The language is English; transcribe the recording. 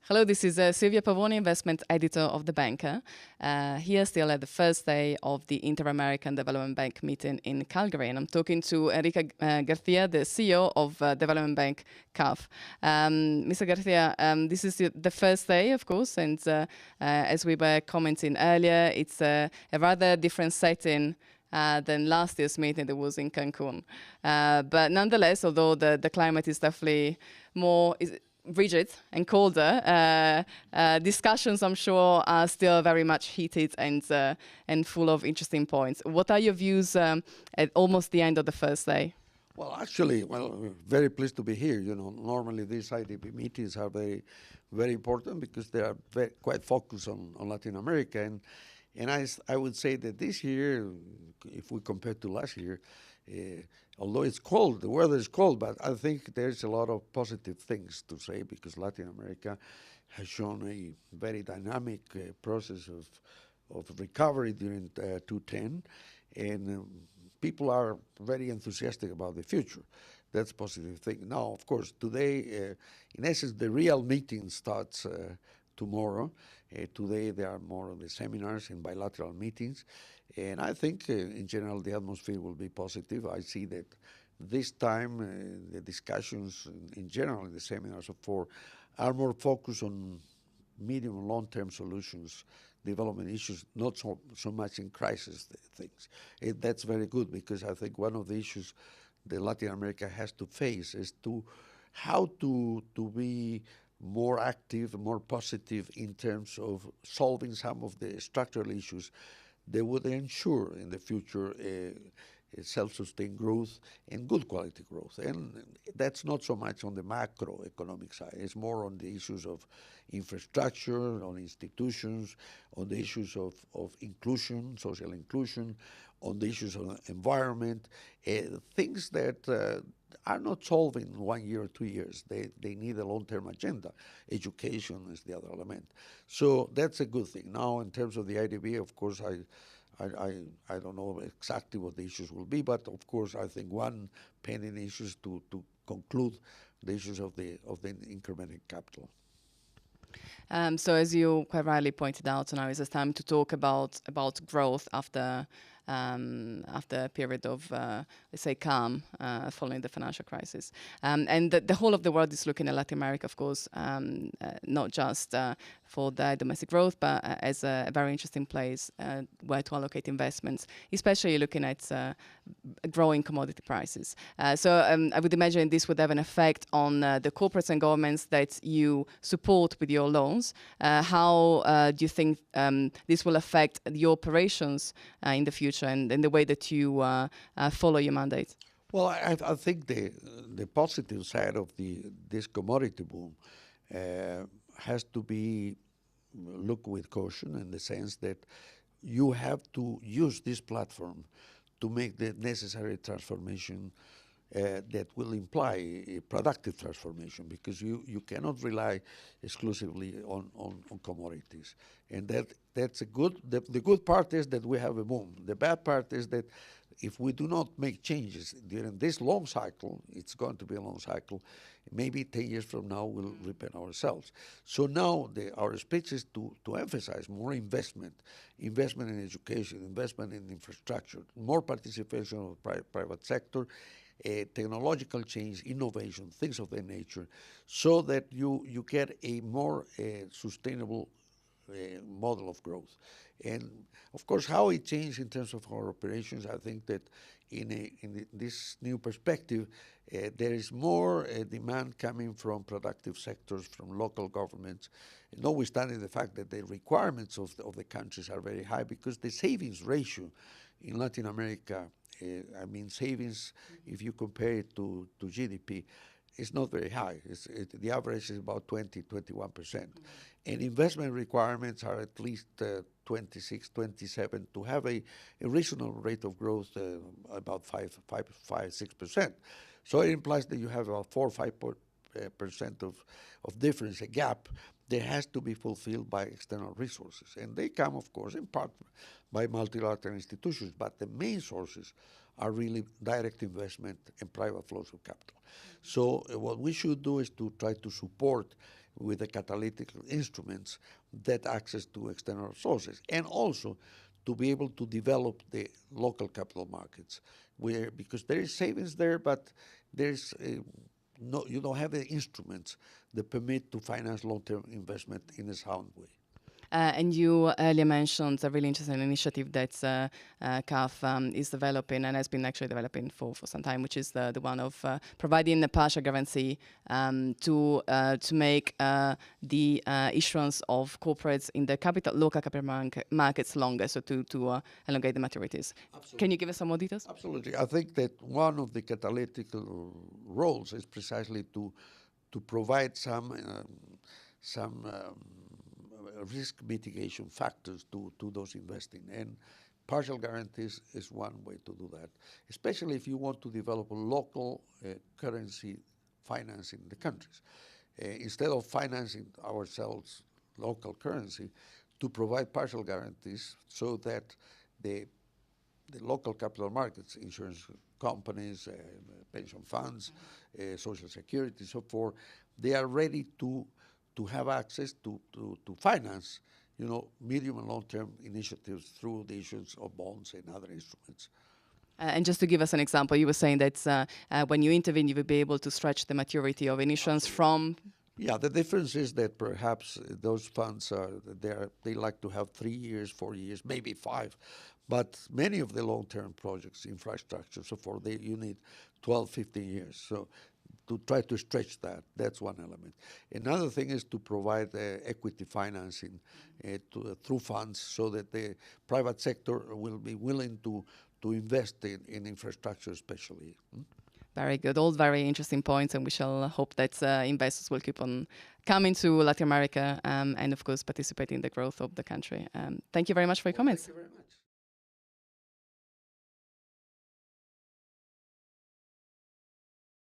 Hello, this is Silvia Pavoni, investment editor of The Banker. Here still at the first day of the Inter-American Development Bank meeting in Calgary. And I'm talking to Enrique Garcia, the CEO of Development Bank CAF. Mr. Garcia, this is the first day, of course, and as we were commenting earlier, it's a rather different setting than last year's meeting that was in Cancun. But nonetheless, although the climate is definitely more rigid and colder, discussions, I'm sure, are still very much heated and full of interesting points. What are your views at almost the end of the first day? Well, actually, we're very pleased to be here. You know, normally these IDB meetings are very, very important because they are quite focused on Latin America. And I would say that this year, if we compare to last year, although it's cold, the weather is cold, but I think there's a lot of positive things to say because Latin America has shown a very dynamic process of recovery during 2010, and people are very enthusiastic about the future. That's a positive thing. Now, of course, today, in essence, the real meeting starts tomorrow. Today, there are more of the seminars and bilateral meetings. And I think, in general, the atmosphere will be positive. I see that this time, the discussions in general in the seminars are more focused on medium and long-term solutions, development issues, not so much in crisis things. That's very good because I think one of the issues that Latin America has to face is how to be more active, more positive in terms of solving some of the structural issues that would ensure in the future self-sustained growth and good quality growth. And that's not so much on the macroeconomic side. It's more on the issues of infrastructure, on institutions, on the issues of inclusion, social inclusion, on the issues of environment, things that are not solved in 1 year or 2 years. They need a long-term agenda. Education is the other element. So that's a good thing. Now, in terms of the IDB, of course, I don't know exactly what the issues will be, but of course, I think one pending issue is to conclude the issues of the incremental capital. So as you quite rightly pointed out, now is the time to talk about growth after a period of, let's say, calm following the financial crisis. And the whole of the world is looking at Latin America, of course, not just for their domestic growth, but as a very interesting place where to allocate investments, especially looking at growing commodity prices. So I would imagine this would have an effect on the corporates and governments that you support with your loans. How do you think this will affect your operations in the future and the way that you follow your mandate? Well, I think the positive side of this commodity boom has to be looked with caution in the sense that you have to use this platform to make the necessary transformation that will imply a productive transformation, because you cannot rely exclusively on commodities. And that's a good, the good part is that we have a boom. The bad part is that if we do not make changes during this long cycle, it's going to be a long cycle, maybe 10 years from now we'll repent ourselves. So now our speech is to emphasize more investment in education, investment in infrastructure, more participation of the private sector, technological change, innovation, things of that nature, so that you get a more sustainable model of growth. And of course, how it changed in terms of our operations, I think that in this new perspective, there is more demand coming from productive sectors, from local governments, notwithstanding the fact that the requirements of the countries are very high, because the savings ratio in Latin America, I mean savings, if you compare it to GDP, is not very high. The average is about 21%. And investment requirements are at least 26, 27 to have a reasonable rate of growth, about 5, 6%. So it implies that you have about 4 or 5% of difference, a gap there has to be fulfilled by external resources. And they come, of course, in part by multilateral institutions, but the main sources are really direct investment and private flows of capital. So what we should do is to try to support with the catalytic instruments that access to external sources, and also to be able to develop the local capital markets, where because there is savings there, but there's no, you don't have the instruments that permit to finance long-term investment in a sound way. And you earlier mentioned a really interesting initiative that CAF is developing and has been actually developing for some time, which is the one of providing a partial guarantee to make the issuance of corporates in the local capital markets longer, so to elongate the maturities. Absolutely. Can you give us some more details? Absolutely. I think that one of the catalytic roles is precisely to provide some risk mitigation factors to those investing, and partial guarantees is one way to do that, especially if you want to develop a local currency finance in the countries. Instead of financing ourselves local currency, to provide partial guarantees so that the local capital markets, insurance companies, pension funds, social security, so forth, they are ready to have access to finance, medium and long-term initiatives through the issuance of bonds and other instruments. And just to give us an example, you were saying that when you intervene, you will be able to stretch the maturity of an issuance from... Yeah, the difference is that perhaps those funds they like to have 3 years, 4 years, maybe 5, but many of the long-term projects, infrastructure, so forth, you need 12, 15 years. So to try to stretch that, that's one element. Another thing is to provide equity financing through funds so that the private sector will be willing to invest in infrastructure especially. Very good. All very interesting points, and we shall hope that investors will keep on coming to Latin America and, of course, participate in the growth of the country. Thank you very much for your comments. Thank you very much.